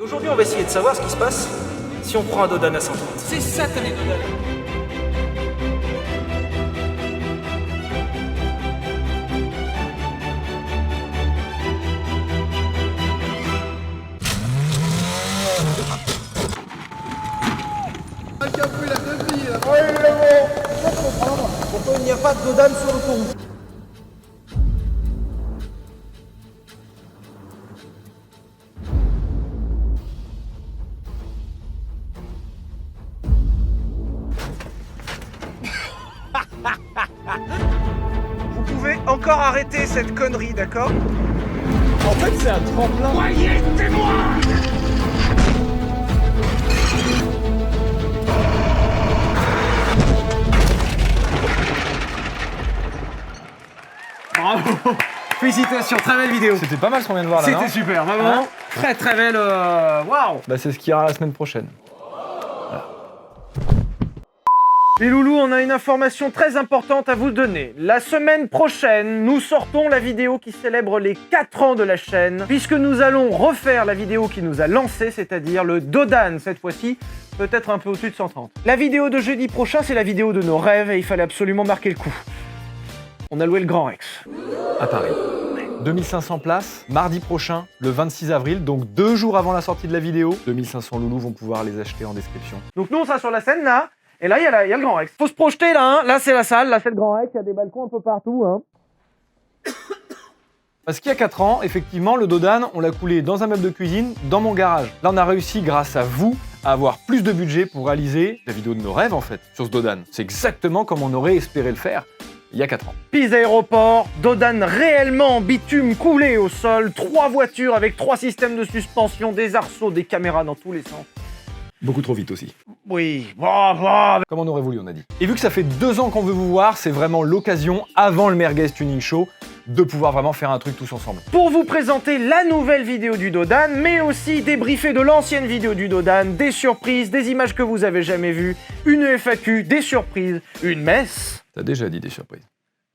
Aujourd'hui, on va essayer de savoir ce qui se passe si on prend un Dodan à 130. C'est satané Dodan. Pourquoi il n'y a pas de Dodan sur l'autoroute? Vous pouvez encore arrêter cette connerie, d'accord? En fait, c'est un tremplin. Bravo. Félicitations, très belle vidéo. C'était pas mal ce qu'on vient de voir là, non? C'était super, vraiment. Très très belle. Waouh. Bah, c'est ce qu'il y aura la semaine prochaine. Les loulous, on a une information très importante à vous donner. La semaine prochaine, nous sortons la vidéo qui célèbre les 4 ans de la chaîne, puisque nous allons refaire la vidéo qui nous a lancé, c'est-à-dire le Dodan cette fois-ci, peut-être un peu au-dessus de 130. La vidéo de jeudi prochain, c'est la vidéo de nos rêves et il fallait absolument marquer le coup. On a loué le Grand Rex. À Paris. 2500 places, mardi prochain, le 26 avril, donc 2 jours avant la sortie de la vidéo. 2500 loulous vont pouvoir les acheter en description. Donc nous, on sera sur la scène là, et là, il y a le Grand Rex. Faut se projeter là, hein. Là c'est la salle, là c'est le Grand Rex, il y a des balcons un peu partout. Hein. Parce qu'il y a 4 ans, effectivement, le Dodan, on l'a coulé dans un meuble de cuisine, dans mon garage. Là, on a réussi, grâce à vous, à avoir plus de budget pour réaliser la vidéo de nos rêves, en fait, sur ce Dodan. C'est exactement comme on aurait espéré le faire il y a 4 ans. Pise aéroport, Dodan réellement en bitume coulé au sol, 3 voitures avec 3 systèmes de suspension, des arceaux, des caméras dans tous les sens. Beaucoup trop vite aussi. Oui, Comme on aurait voulu, on a dit. Et vu que ça fait 2 ans qu'on veut vous voir, c'est vraiment l'occasion, avant le Merguez Tuning Show, de pouvoir vraiment faire un truc tous ensemble. pour vous présenter la nouvelle vidéo du Dodan, mais aussi débriefer de l'ancienne vidéo du Dodan, des surprises, des images que vous avez jamais vues, une FAQ, des surprises, une messe. T'as déjà dit des surprises.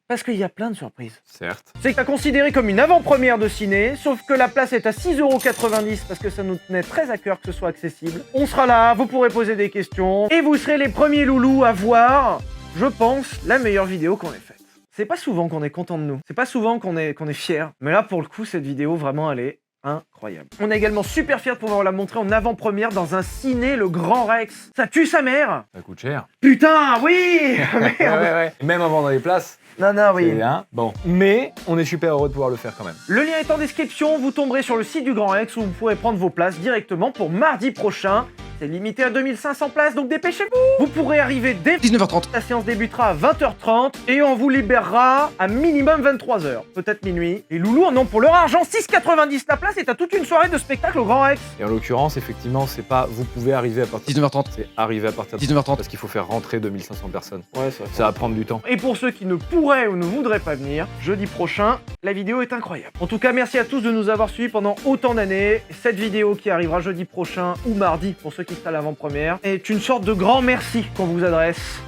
Parce qu'il y a plein de surprises. Certes. C'est à considérer comme une avant-première de ciné, sauf que la place est à 6,90 € parce que ça nous tenait très à cœur que ce soit accessible. On sera là, vous pourrez poser des questions, et vous serez les premiers loulous à voir, je pense, la meilleure vidéo qu'on ait faite. C'est pas souvent qu'on est content de nous, c'est pas souvent qu'on est fier, mais là pour le coup cette vidéo vraiment elle est incroyable. On est également super fiers de pouvoir la montrer en avant-première dans un ciné, le Grand Rex. Ça tue sa mère. Ça coûte cher. Putain, oui. Merde. Ouais. Même avant dans les places. Non, oui. C'est un bon. Mais on est super heureux de pouvoir le faire quand même. Le lien est en description, vous tomberez sur le site du Grand Rex où vous pourrez prendre vos places directement pour mardi prochain. C'est limité à 2500 places, donc dépêchez-vous. Vous pourrez arriver dès 19h30. La séance débutera à 20h30 et on vous libérera à minimum 23h, peut-être minuit. Les loulous en ont pour leur argent, 6,90 la place et t'as toute une soirée de spectacle au Grand Rex. Et en l'occurrence, effectivement, c'est pas vous pouvez arriver à partir 19h30. c'est arriver à partir de 19h30. parce qu'il faut faire rentrer 2500 personnes. Ouais, Ça va prendre du temps. Et pour ceux qui ne pourraient ou ne voudraient pas venir, jeudi prochain, la vidéo est incroyable. En tout cas, merci à tous de nous avoir suivis pendant autant d'années. Cette vidéo qui arrivera jeudi prochain ou mardi, pour ceux qui seraient à l'avant-première, est une sorte de grand merci qu'on vous adresse.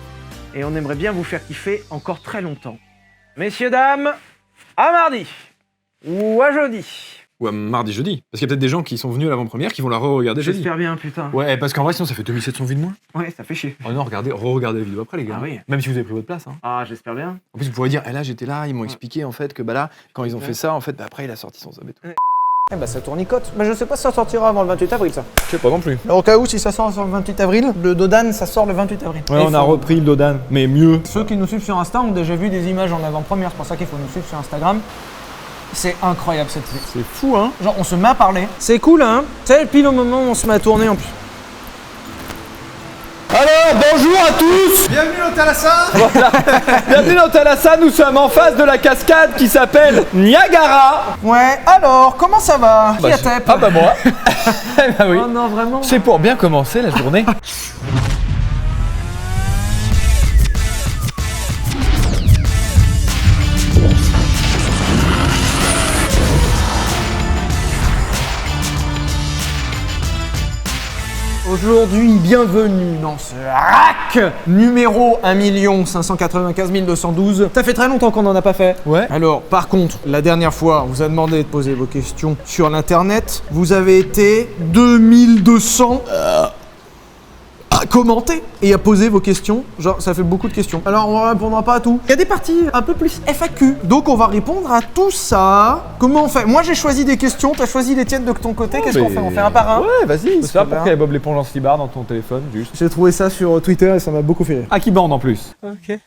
Et on aimerait bien vous faire kiffer encore très longtemps. Messieurs, dames, à mardi ou à jeudi. Ou à mardi, jeudi. Parce qu'il y a peut-être des gens qui sont venus à l'avant-première qui vont la re-regarder jeudi. J'espère bien, putain. Ouais, parce qu'en vrai, sinon ça fait 2700 vues de moins. Ouais, ça fait chier. Oh non, regardez, re-regardez la vidéo après, les gars. Ah oui. Même si vous avez pris votre place. Hein. Ah, j'espère bien. En plus, vous pourrez dire, là, j'étais là, ils m'ont expliqué en fait que bah là, quand ils ont fait ça, en fait, bah, après, il a sorti son sub et tout. Eh bah ça tournicote. Bah je sais pas si ça sortira avant le 28 avril ça. Je sais pas non plus. Au cas où si ça sort sur le 28 avril, le Dodan ça sort le 28 avril. Ouais, on a repris le Dodan, mais mieux. Ceux qui nous suivent sur Insta ont déjà vu des images en avant-première, c'est pour ça qu'il faut nous suivre sur Instagram. C'est incroyable cette vie. C'est fou, hein. Genre on se met à parler. C'est cool hein. Tu sais, pile au moment où on se met à tourner en plus. Alors, bonjour à tous. Bienvenue dans Thalassa. Voilà. Bienvenue dans Thalassa, nous sommes en face de la cascade qui s'appelle Niagara. Ouais, alors, comment ça va? Qui a tête? Ah bah moi. Eh bah oui. Oh non, vraiment. C'est pour bien commencer la journée. Aujourd'hui, bienvenue dans ce rack numéro 1 595 212. Ça fait très longtemps qu'on n'en a pas fait. Ouais. Alors, par contre, la dernière fois, on vous a demandé de poser vos questions sur l'internet. Vous avez été 2200 à commenter et à poser vos questions. Genre, ça fait beaucoup de questions. Alors, on ne répondra pas à tout. Il y a des parties un peu plus FAQ. Donc, on va répondre à tout ça. Comment on fait? Moi, j'ai choisi des questions. T'as choisi les tiennes de ton côté. Qu'est-ce qu'on fait? On fait un par un? Ouais, vas-y. C'est ça, Parce que pourquoi il y a Bob l'éponge en slibard dans ton téléphone, juste. J'ai trouvé ça sur Twitter et ça m'a beaucoup fait rire. Ah, qui bande en plus.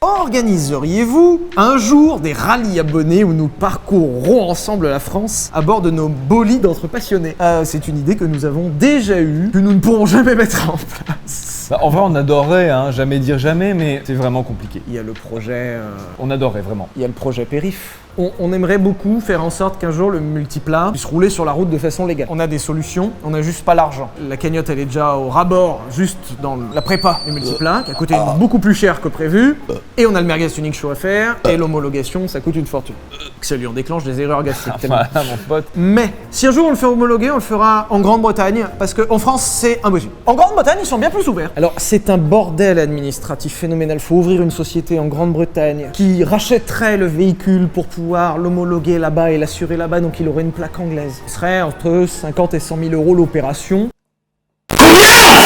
Organiseriez-vous un jour des rallyes abonnés où nous parcourrons ensemble la France à bord de nos bolides entre passionnés? C'est une idée que nous avons déjà eue, que nous ne pourrons jamais mettre en place. Bah, en vrai, on adorerait, hein, jamais dire jamais, mais c'est vraiment compliqué. Il y a le projet... On adorerait, vraiment. Il y a le projet Périph. On aimerait beaucoup faire en sorte qu'un jour le multiplat puisse rouler sur la route de façon légale. On a des solutions, on n'a juste pas l'argent. La cagnotte elle est déjà au rabord, juste dans la prépa du multiplat, qui a coûté beaucoup plus cher que prévu. Et on a le merguez tuning show à faire, et l'homologation ça coûte une fortune. Ça lui en déclenche des erreurs gastriques. Voilà, mon pote. Mais si un jour on le fait homologuer, on le fera en Grande-Bretagne, parce qu'en France c'est impossible. En Grande-Bretagne ils sont bien plus ouverts. Alors c'est un bordel administratif phénoménal, faut ouvrir une société en Grande-Bretagne qui rachèterait le véhicule pour pouvoir l'homologuer là-bas et l'assurer là-bas, donc il aurait une plaque anglaise. Ce serait entre 50 et 100 000 euros l'opération.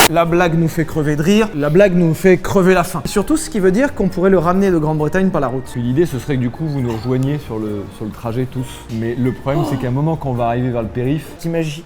La blague nous fait crever de rire, la blague nous fait crever la faim. Surtout ce qui veut dire qu'on pourrait le ramener de Grande-Bretagne par la route. L'idée, ce serait que du coup, vous nous rejoigniez sur le trajet tous. Mais le problème, c'est qu'à un moment, quand on va arriver vers le périph', T'imagines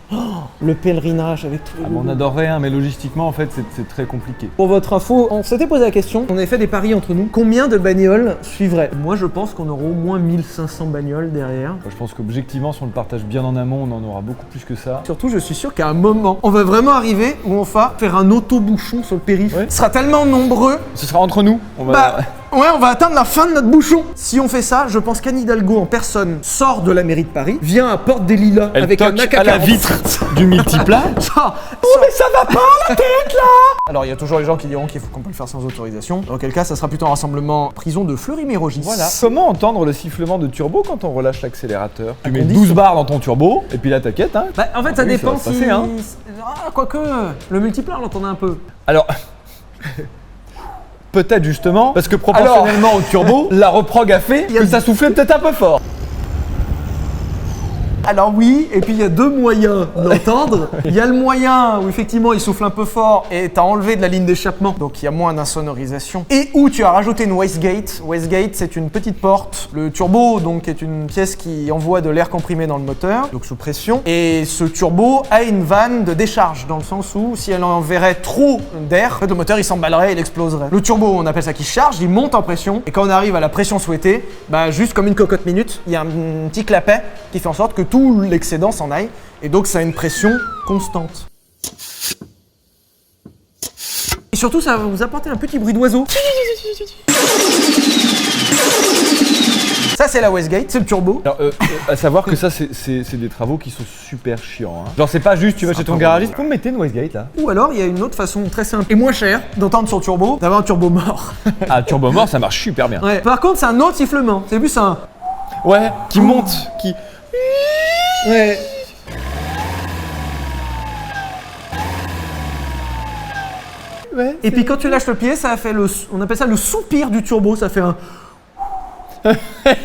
le pèlerinage avec tous les on adorerait, hein, mais logistiquement, en fait, c'est très compliqué. Pour votre info, on s'était posé la question, on avait fait des paris entre nous. Combien de bagnoles suivraient? Moi je pense qu'on aura au moins 1500 bagnoles derrière. Je pense qu'objectivement, si on le partage bien en amont, on en aura beaucoup plus que ça. Surtout, je suis sûr qu'à un moment, on va vraiment arriver où on va faire un auto-bouchon sur le périph'. Ouais. Ce sera tellement nombreux. Ce sera entre nous. On va... Bah, ouais, on va atteindre la fin de notre bouchon. Si on fait ça, je pense qu'Anne Hidalgo en personne sort de la mairie de Paris, vient à Porte des Lilas Elle avec un toque AK-47. à la vitre du multiplat. Oh mais ça va pas la tête là. Alors il y a toujours les gens qui diront qu'on peut le faire sans autorisation. Dans quel cas, ça sera plutôt un rassemblement prison de Fleury-Mérogis. Voilà. Comment entendre le sifflement de turbo quand on relâche l'accélérateur? Tu mets condition. 12 bars dans ton turbo, et puis là, t'inquiète, hein. Bah, en fait, ça Oui, dépend va se si... passer, hein. Ah, quoique, le multiplat, on l'entendait un peu. Alors... Peut-être justement, parce que proportionnellement au turbo, la reprog a fait que ça soufflait peut-être un peu fort. Alors oui, et puis il y a deux moyens d'entendre. Il y a le moyen où effectivement il souffle un peu fort et t'as enlevé de la ligne d'échappement, donc il y a moins d'insonorisation. Et où tu as rajouté une wastegate. Wastegate, c'est une petite porte. Le turbo donc est une pièce qui envoie de l'air comprimé dans le moteur, donc sous pression. Et ce turbo a une vanne de décharge, dans le sens où si elle enverrait trop d'air, le moteur il s'emballerait et il exploserait. Le turbo, on appelle ça qui charge, il monte en pression, et quand on arrive à la pression souhaitée, bah juste comme une cocotte minute, il y a un petit clapet qui fait en sorte que tout l'excédent s'en aille, et donc ça a une pression constante. Et surtout, ça va vous apporter un petit bruit d'oiseau. Ça, c'est la wastegate, c'est le turbo. Alors, à savoir que ça, c'est des travaux qui sont super chiants. Hein. Genre, c'est pas juste tu vas chez ton garagiste, vous me mettez une wastegate là. Ou alors, il y a une autre façon très simple et moins chère d'entendre son turbo, d'avoir un turbo mort. Ah, turbo mort, ça marche super bien. Ouais. Par contre, c'est un autre sifflement. C'est plus un... Ouais, qui monte, qui... Ouais. Ouais, et puis quand tu lâches le pied, ça fait on appelle ça le soupir du turbo, ça fait un...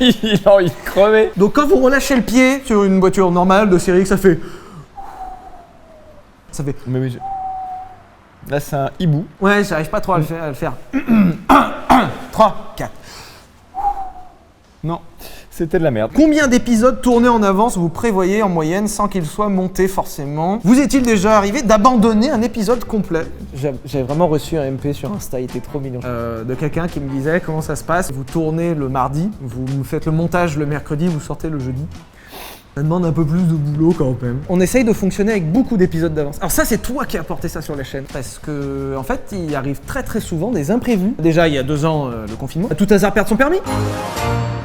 il a envie de crever. Donc quand vous relâchez le pied sur une voiture normale de série, ça fait... Ça fait... Mais oui, là, c'est un hibou. Ouais, j'arrive pas trop à le faire. 3, 4. Non, c'était de la merde. Combien d'épisodes tournés en avance vous prévoyez en moyenne sans qu'ils soient montés forcément? Vous est-il déjà arrivé d'abandonner un épisode complet? J'ai vraiment reçu un MP sur Insta, il était trop mignon. De quelqu'un qui me disait comment ça se passe. Vous tournez le mardi, vous faites le montage le mercredi, vous sortez le jeudi. Ça demande un peu plus de boulot quand même. On essaye de fonctionner avec beaucoup d'épisodes d'avance. Alors ça, c'est toi qui as apporté ça sur la chaîne. Parce que, en fait, il arrive très très souvent des imprévus. Déjà, il y a 2 ans, le confinement. À tout hasard, perdre son permis.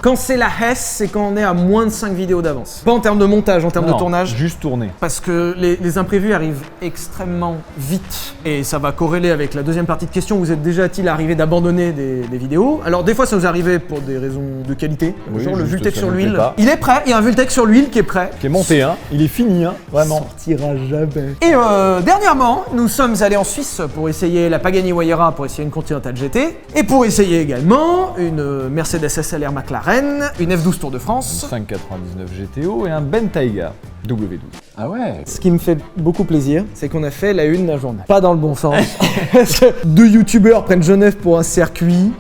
Quand c'est la Hesse, c'est quand on est à moins de 5 vidéos d'avance. Pas en termes de montage, en termes de tournage. Juste tourner. Parce que les imprévus arrivent extrêmement vite. Et ça va corréler avec la deuxième partie de question. Vous êtes déjà-t-il arrivé d'abandonner des vidéos? Alors des fois, ça vous arrivait pour des raisons de qualité. Oui, genre le juste Vultec ça sur nous l'huile. plaît pas. Il est prêt, il y a un Vultec sur l'huile qui qui est prêt. Qui est monté, hein. Il est fini, hein. Vraiment. Sortira jamais. Et dernièrement, nous sommes allés en Suisse pour essayer la Pagani Huayra, pour essayer une Continental GT, et pour essayer également une Mercedes SLR McLaren, une F12 Tour de France. 599 GTO et un Bentayga W12. Ah ouais. Ce qui me fait beaucoup plaisir, c'est qu'on a fait la une d'un journal. Pas dans le bon sens. Parce que 2 youtubeurs prennent Genève pour un circuit.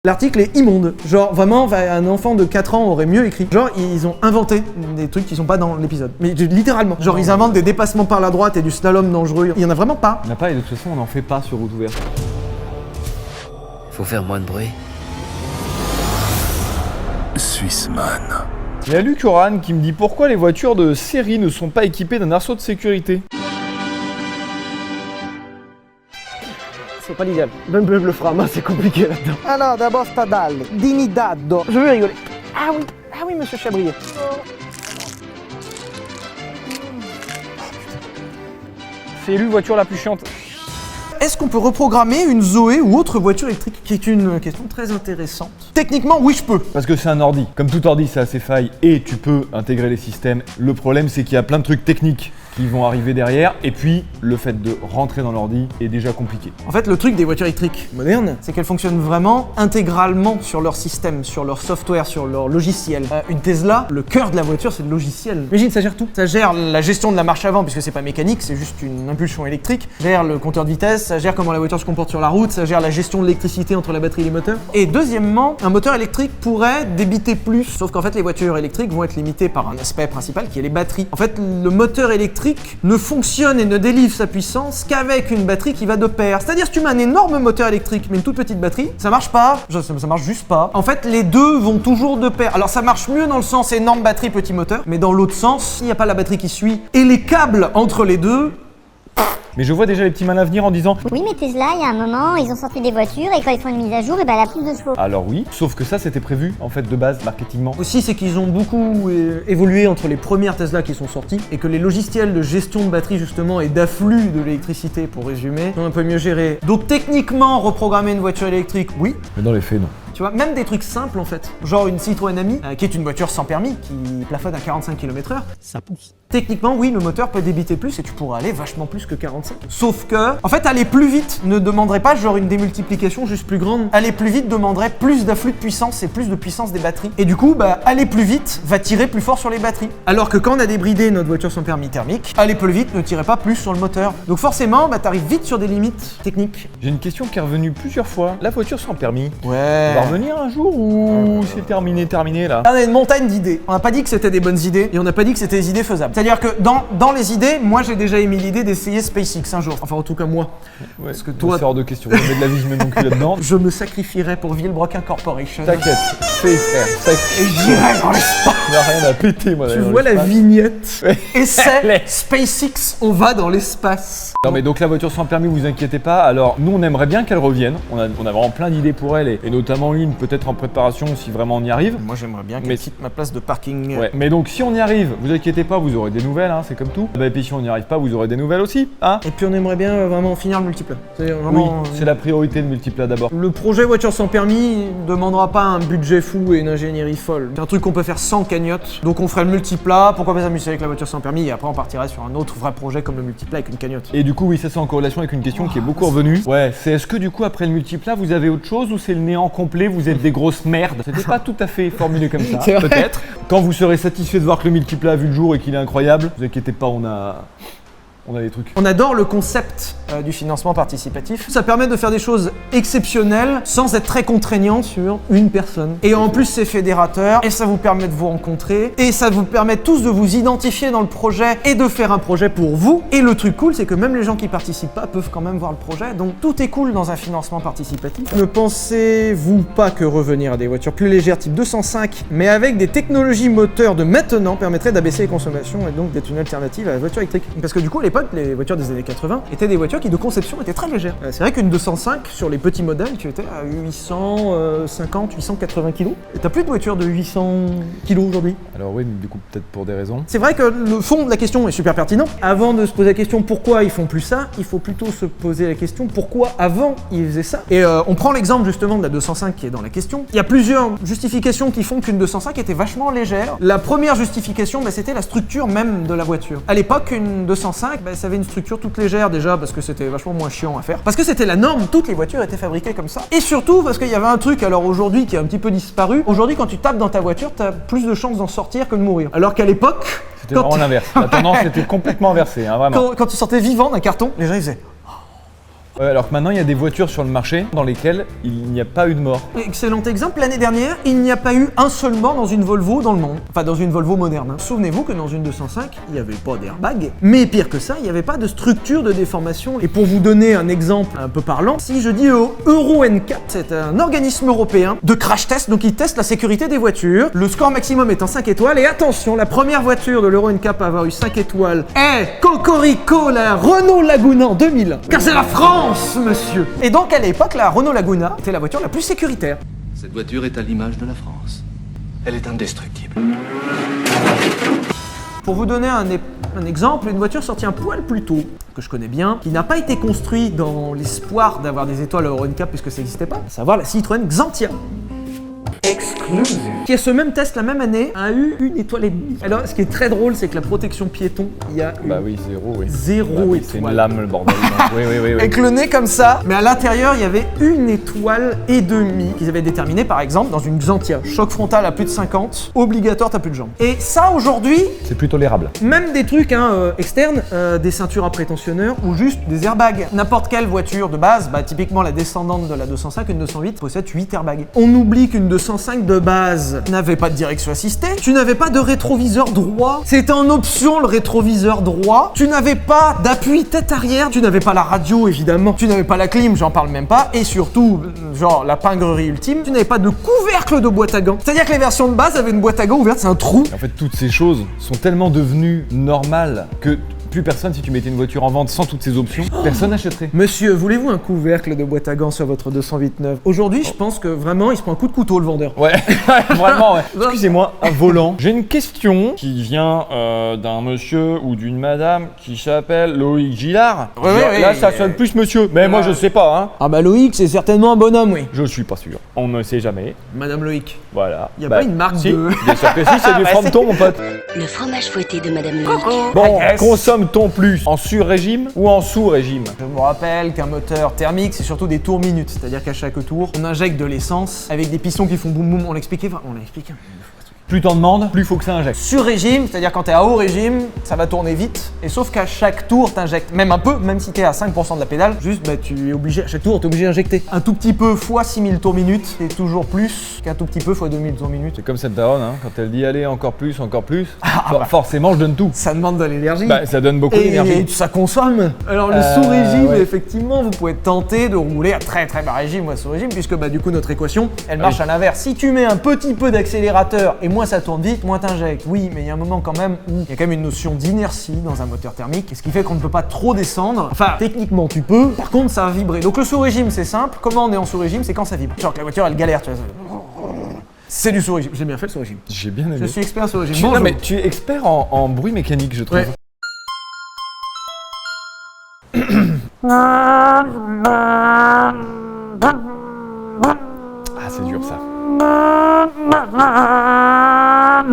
L'article est immonde. Genre, vraiment, un enfant de 4 ans aurait mieux écrit. Genre, ils ont inventé des trucs qui sont pas dans l'épisode. Mais littéralement. Genre, ils inventent des dépassements par la droite et du slalom dangereux. Il y en a vraiment pas. Il n'y en a pas et de toute façon, on n'en fait pas sur route ouverte. Faut faire moins de bruit. Swissman. Il y a Luc Oran qui me dit pourquoi les voitures de série ne sont pas équipées d'un arceau de sécurité. C'est pas l'idéal. Même le frama, c'est compliqué là-dedans. Alors, d'abord, stadale, dignidado. Je veux rigoler. Ah oui, monsieur Chabrier. C'est élu voiture la plus chiante. Est-ce qu'on peut reprogrammer une Zoé ou autre voiture électrique? Qui est une question très intéressante. Techniquement, oui, je peux. Parce que c'est un ordi. Comme tout ordi, ça a ses failles et tu peux intégrer les systèmes. Le problème, c'est qu'il y a plein de trucs techniques qui vont arriver derrière. Et puis, le fait de rentrer dans l'ordi est déjà compliqué. En fait, le truc des voitures électriques modernes, c'est qu'elles fonctionnent vraiment intégralement sur leur système, sur leur software, sur leur logiciel. Une Tesla, le cœur de la voiture, c'est le logiciel. Imagine, ça gère tout. Ça gère la gestion de la marche avant, puisque c'est pas mécanique, c'est juste une impulsion électrique. Ça gère le compteur de vitesse, ça gère comment la voiture se comporte sur la route, ça gère la gestion de l'électricité entre la batterie et les moteurs. Et deuxièmement, un moteur électrique pourrait débiter plus, sauf qu'en fait, les voitures électriques vont être limitées par un aspect principal qui est les batteries. En fait, le moteur électrique ne fonctionne et ne délivre sa puissance qu'avec une batterie qui va de pair. C'est-à-dire, si tu mets un énorme moteur électrique mais une toute petite batterie, ça marche pas. Ça marche juste pas. En fait, les deux vont toujours de pair. Alors, ça marche mieux dans le sens énorme batterie, petit moteur, mais dans l'autre sens, il n'y a pas la batterie qui suit. Et les câbles entre les deux. Mais je vois déjà les petits malins venir en disant Oui, mais Tesla, il y a un moment, ils ont sorti des voitures et quand ils font une mise à jour, et ben elle a plus de chevaux. alors oui, sauf que ça c'était prévu en fait de base marketingement. Aussi, c'est qu'ils ont beaucoup évolué entre les premières Tesla qui sont sorties et que les logiciels de gestion de batterie justement et d'afflux de l'électricité, pour résumer, sont un peu mieux gérés. Donc techniquement, reprogrammer une voiture électrique, oui. Mais dans les faits, non. Tu vois, même des trucs simples en fait. Genre une Citroën Ami, qui est une voiture sans permis, qui plafonne à 45 km/h. Ça pousse. Techniquement, oui, le moteur peut débiter plus et tu pourras aller vachement plus que 45. Sauf que, en fait, aller plus vite ne demanderait pas genre une démultiplication juste plus grande. Aller plus vite demanderait plus d'afflux de puissance et plus de puissance des batteries. Et du coup, aller plus vite va tirer plus fort sur les batteries. Alors que quand on a débridé notre voiture sans permis thermique, aller plus vite ne tirait pas plus sur le moteur. Donc forcément, t'arrives vite sur des limites techniques. J'ai une question qui est revenue plusieurs fois. La voiture sans permis, Ouais. on va revenir un jour ou c'est terminé là? On a une montagne d'idées. On n'a pas dit que c'était des bonnes idées et on n'a pas dit que c'était des idées faisables. C'est-à-dire que dans les idées, moi j'ai déjà émis l'idée d'essayer SpaceX un jour. Enfin, en tout cas, moi. Ouais, Parce que toi, c'est hors de question. Je mets de la vie, je mets mon cul là-dedans. je me sacrifierais pour Villebroquin Corporation. T'inquiète, c'est frère, Et j'irai dans l'espace. Il n'y a rien à péter, moi. Tu dans vois la l'espace. vignette. Et c'est Allez. SpaceX, on va dans l'espace. Non mais donc la voiture sans permis, vous inquiétez pas. Alors nous on aimerait bien qu'elle revienne. On a vraiment plein d'idées pour elle et notamment une peut-être en préparation si vraiment on y arrive. Moi j'aimerais bien qu'elle Mais- quitte ma place de parking. Ouais. Mais donc si on y arrive, vous inquiétez pas, vous aurez des nouvelles, hein, c'est comme tout. Bah, et puis si on n'y arrive pas, vous aurez des nouvelles aussi, hein. Et puis on aimerait bien vraiment finir le multiple. C'est Oui, vraiment, c'est la priorité de Multipla d'abord. Le projet voiture sans permis ne demandera pas un budget fou et une ingénierie folle. C'est un truc qu'on peut faire sans cagnotte. Donc on ferait le multiplat, pourquoi pas s'amuser avec la voiture sans permis et après on partirait sur un autre vrai projet comme le multiplat avec une cagnotte. Et du coup, oui, ça c'est en corrélation avec une question qui est beaucoup revenue. Ouais, c'est est-ce que du coup après le Multipla, vous avez autre chose ou c'est le néant complet, vous êtes des grosses merdes? C'était pas tout à fait formulé comme ça, C'est vrai. peut-être. Quand vous serez satisfait de voir que le Multipla a vu le jour et qu'il est incroyable, vous inquiétez pas, on a des trucs. On adore le concept du financement participatif. Ça permet de faire des choses exceptionnelles sans être très contraignant sur une personne. Et en plus, c'est fédérateur et ça vous permet de vous rencontrer et ça vous permet tous de vous identifier dans le projet et de faire un projet pour vous. Et le truc cool, c'est que même les gens qui participent pas peuvent quand même voir le projet. Donc tout est cool dans un financement participatif. Ne pensez-vous pas que revenir à des voitures plus légères type 205, mais avec des technologies moteurs de maintenant permettrait d'abaisser les consommations et donc d'être une alternative à la voiture électrique? Parce que du coup, elle est l'époque, les voitures des années 80 étaient des voitures qui de conception étaient très légères. C'est vrai qu'une 205 sur les petits modèles, tu étais à 850, 880 kg. Et t'as plus de voitures de 800 kg aujourd'hui. Alors oui, mais du coup, peut-être pour des raisons. C'est vrai que le fond de la question est super pertinent. Avant de se poser la question pourquoi ils font plus ça, il faut plutôt se poser la question pourquoi avant ils faisaient ça. Et on prend l'exemple justement de la 205 qui est dans la question. Il y a plusieurs justifications qui font qu'une 205 était vachement légère. La première justification, c'était la structure même de la voiture. À l'époque, une 205, ça avait une structure toute légère déjà parce que c'était vachement moins chiant à faire. Parce que c'était la norme, toutes les voitures étaient fabriquées comme ça. Et surtout parce qu'il y avait un truc alors aujourd'hui qui a un petit peu disparu. Aujourd'hui, quand tu tapes dans ta voiture, t'as plus de chances d'en sortir que de mourir. Alors qu'à l'époque, C'était vraiment l'inverse. La tendance était complètement inversée, hein, vraiment. quand tu sortais vivant d'un carton, les gens ils faisaient. Alors que maintenant, il y a des voitures sur le marché dans lesquelles il n'y a pas eu de mort. Excellent exemple, l'année dernière, il n'y a pas eu un seul mort dans une Volvo dans le monde. Enfin, dans une Volvo moderne. Hein. Souvenez-vous que dans une 205, il n'y avait pas d'airbag. Mais pire que ça, il n'y avait pas de structure de déformation. Et pour vous donner un exemple un peu parlant, si je dis Euro NCAP, c'est un organisme européen de crash test, donc il teste la sécurité des voitures. Le score maximum étant 5 étoiles. Et attention, la première voiture de l'Euro NCAP à avoir eu 5 étoiles est Cocorico, la Renault Laguna en 2000. Car c'est la France, monsieur. Et donc à l'époque, la Renault Laguna était la voiture la plus sécuritaire. Cette voiture est à l'image de la France. Elle est indestructible. Pour vous donner un exemple, une voiture sortie un poil plus tôt, que je connais bien, qui n'a pas été construite dans l'espoir d'avoir des étoiles à Euro NCAP puisque ça n'existait pas, à savoir la Citroën Xantia. Exclusive. Qui a ce même test la même année a eu 1 étoile et demie. Alors ce qui est très drôle, c'est que la protection piéton, il y a Bah oui, zéro, oui. 0 oui, étoile. c'est une lame, le bordel. Oui. Avec le nez comme ça, mais à l'intérieur il y avait 1 étoile et demie qu'ils avaient déterminé par exemple dans une Xantia. Choc frontal à plus de 50, obligatoire, t'as plus de jambes. Et ça aujourd'hui, C'est plus tolérable. même des trucs externes, des ceintures à prétentionneurs ou juste des airbags. N'importe quelle voiture de base, typiquement la descendante de la 205, une 208, possède 8 airbags. On oublie qu'une 205 de base n'avait pas de direction assistée, tu n'avais pas de rétroviseur droit, c'était en option le rétroviseur droit, tu n'avais pas d'appui tête arrière, tu n'avais pas la radio évidemment, tu n'avais pas la clim, j'en parle même pas, et surtout, genre la pingrerie ultime, tu n'avais pas de couvercle de boîte à gants. C'est-à-dire que les versions de base avaient une boîte à gants ouverte, c'est un trou. En fait, toutes ces choses sont tellement devenues normales que plus personne, si tu mettais une voiture en vente sans toutes ces options, personne n'achèterait. Monsieur, voulez-vous un couvercle de boîte à gants sur votre 208 neuve? Aujourd'hui, je pense que vraiment, il se prend un coup de couteau le vendeur. Ouais, vraiment, ouais. Excusez-moi, un volant. J'ai une question qui vient d'un monsieur ou d'une madame qui s'appelle Loïc Gillard. Ouais, Là, ça sonne plus monsieur. Mais moi, je sais pas, hein. Ah bah Loïc, c'est certainement un bonhomme, oui. Je suis pas sûr. On ne sait jamais. Madame Loïc. Voilà. Y a pas une marque si, de... Bien sûr que si, c'est du Frampton, mon pote. Le fromage fouetté de Madame Loïc. Bon, Ah, yes. consomme-t-on plus en sur-régime ou en sous-régime? Je me rappelle qu'un moteur thermique, c'est surtout des tours minutes. C'est-à-dire qu'à chaque tour, on injecte de l'essence avec des pistons qui font boum boum. On l'expliquait, on l'a expliqué. Plus t'en demandes, plus faut que ça injecte. Sur régime, c'est-à-dire quand t'es à haut régime, ça va tourner vite. Et sauf qu'à chaque tour, t'injectes même un peu, même si t'es à 5% de la pédale, juste tu es obligé, à chaque tour, t'es obligé d'injecter. Un tout petit peu fois 6000 tours minutes, c'est toujours plus qu'un tout petit peu fois 2000 tours minutes. C'est comme cette daronne, hein, quand elle dit allez encore plus, forcément je donne tout. Ça demande de l'énergie. Bah, ça donne beaucoup Et d'énergie. ça consomme. Alors le sous-régime, ouais. effectivement, vous pouvez tenter de rouler à très très bas régime ou à sous-régime, puisque du coup notre équation, elle marche à l'inverse. Si tu mets un petit peu d'accélérateur et moins ça tourne vite, moins t'injectes. Oui, mais il y a un moment quand même où il y a quand même une notion d'inertie dans un moteur thermique, ce qui fait qu'on ne peut pas trop descendre. Enfin, techniquement tu peux, par contre ça va vibrer. Donc le sous-régime c'est simple, comment on est en sous-régime, c'est quand ça vibre. Genre que la voiture elle galère, tu vois. C'est du sous-régime. J'ai bien fait le sous-régime. J'ai bien aimé. Je suis expert sous-régime. Non, Bonjour. mais tu es expert en bruit mécanique, je trouve. Ouais. Ah, c'est dur ça.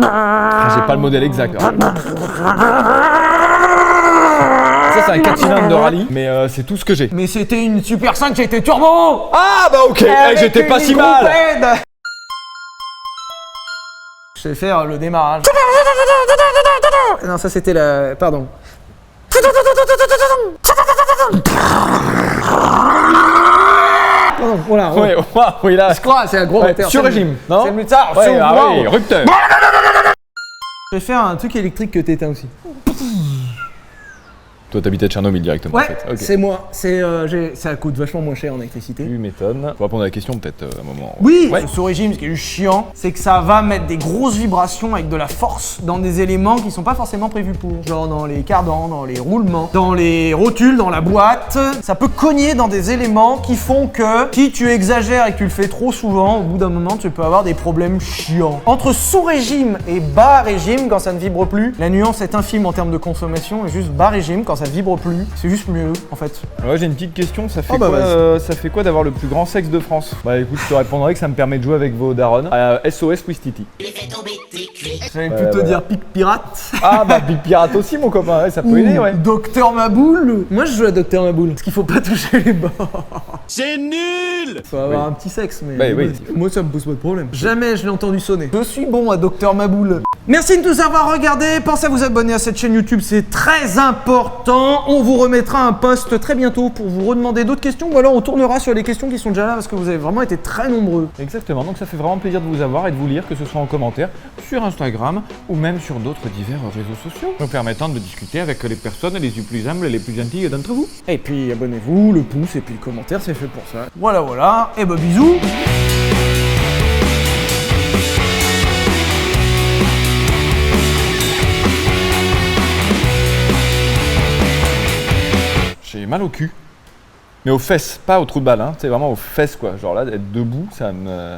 Ah, j'ai pas le modèle exact. Ça, c'est un 4 cylindres de rallye, mais c'est tout ce que j'ai. Mais c'était une Super 5 qui était turbo. Ah, bah ok, j'étais pas si mal. Je vais faire le démarrage. Non, ça c'était la... Pardon. Pardon, voilà. Ouais, oui, là. Je crois, c'est un gros moteur. Sur régime, non? C'est le tard. Ouais, ah oui, rupteur. Je vais faire un truc électrique que t'éteins aussi. Toi, t'habitais à Tchernobyl directement, Ouais, en fait. Ok. c'est moi. Ça coûte vachement moins cher en électricité. Tu m'étonnes. Faut répondre à la question peut-être à un moment. Oui, Ouais. ce régime, ce qui est juste chiant, c'est que ça va mettre des grosses vibrations avec de la force dans des éléments qui sont pas forcément prévus pour. Genre dans les cardans, dans les roulements, dans les rotules, dans la boîte. Ça peut cogner dans des éléments qui font que si tu exagères et que tu le fais trop souvent, au bout d'un moment, tu peux avoir des problèmes chiants. Entre sous-régime et bas régime, quand ça ne vibre plus, la nuance est infime en termes de consommation, et juste bas régime, quand ça vibre plus, c'est juste mieux, en fait. Ouais, j'ai une petite question. Ça fait Oh, bah, quoi, ça fait quoi d'avoir le plus grand sexe de France? Bah écoute, je te répondrai que ça me permet de jouer avec vos darons. SOS Wistiti. J'allais Ouais, plutôt voilà. dire pic pirate. Ah bah Big Pirate aussi, mon copain. Ouais, ça peut aider, ouais. Docteur Maboule. Moi, je joue à Docteur Maboule, parce qu'il faut pas toucher les bords. C'est nul! Faut avoir Oui. un petit sexe, mais Bah oui. moi ça me pose pas de problème. Jamais je l'ai entendu sonner. Je suis bon à Docteur Maboule. Merci de nous avoir regardé. Pensez à vous abonner à cette chaîne YouTube, c'est très important. On vous remettra un post très bientôt pour vous redemander d'autres questions, ou alors on tournera sur les questions qui sont déjà là parce que vous avez vraiment été très nombreux. Exactement, donc ça fait vraiment plaisir de vous avoir et de vous lire, que ce soit en commentaire, sur Instagram ou même sur d'autres divers réseaux sociaux, nous permettant de discuter avec les personnes les plus humbles et les plus gentilles d'entre vous. Et puis abonnez-vous, le pouce et puis le commentaire, c'est fait pour ça. Voilà. Et bah bisous. J'ai mal au cul. Mais aux fesses, pas au trou de balle, hein. C'est vraiment aux fesses quoi. Genre là, être debout, ça me...